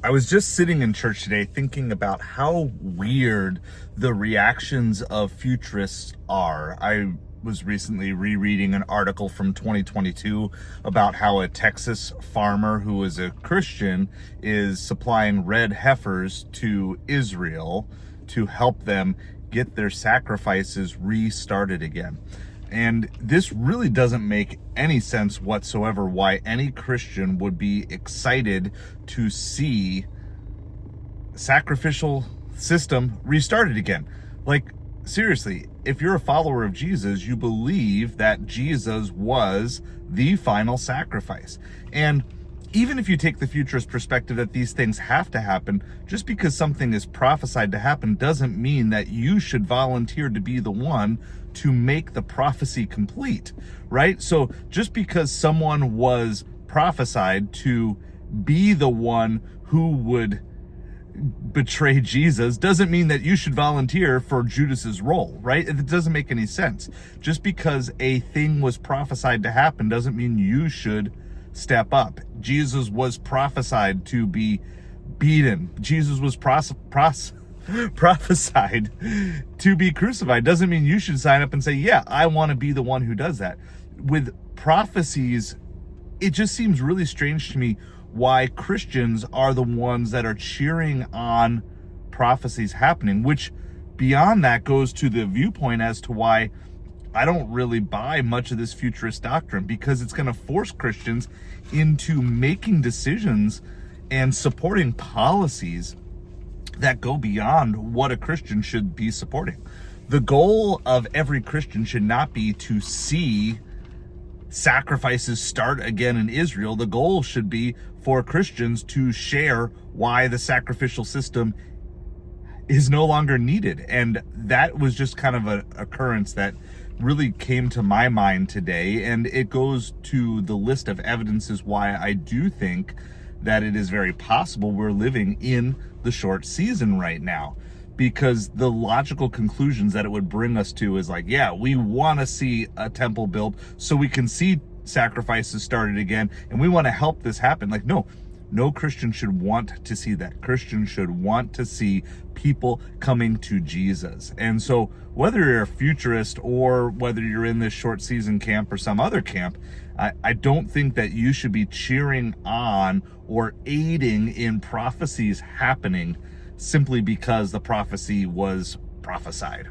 I was just sitting in church today thinking about how weird the reactions of futurists are. I was recently rereading an article from 2022 about how a Texas farmer who is a Christian is supplying red heifers to Israel to help them get their sacrifices restarted again. And this really doesn't make any sense whatsoever why any Christian would be excited to see sacrificial system restarted again. Like, seriously, if you're a follower of Jesus, you believe that Jesus was the final sacrifice. And even if you take the futurist perspective that these things have to happen, just because something is prophesied to happen doesn't mean that you should volunteer to be the one to make the prophecy complete, right? So just because someone was prophesied to be the one who would betray Jesus doesn't mean that you should volunteer for Judas's role, right? It doesn't make any sense. Just because a thing was prophesied to happen doesn't mean you should step up. Jesus was prophesied to be beaten. Jesus was prophesied to be crucified. Doesn't mean you should sign up and say, yeah, I want to be the one who does that. With prophecies, it just seems really strange to me why Christians are the ones that are cheering on prophecies happening, which beyond that goes to the viewpoint as to why I don't really buy much of this futurist doctrine, because it's going to force Christians into making decisions and supporting policies that go beyond what a Christian should be supporting. The goal of every Christian should not be to see sacrifices start again in Israel. The goal should be for Christians to share why the sacrificial system is no longer needed. And that was just kind of an occurrence that really came to my mind today. And it goes to the list of evidences why I do think that it is very possible we're living in the short season right now. Because the logical conclusions that it would bring us to is like, yeah, we want to see a temple built so we can see sacrifices started again, and we want to help this happen. Like, no Christian should want to see that. Christians should want to see people coming to Jesus. And so whether you're a futurist or whether you're in this short season camp or some other camp, I don't think that you should be cheering on or aiding in prophecies happening simply because the prophecy was prophesied.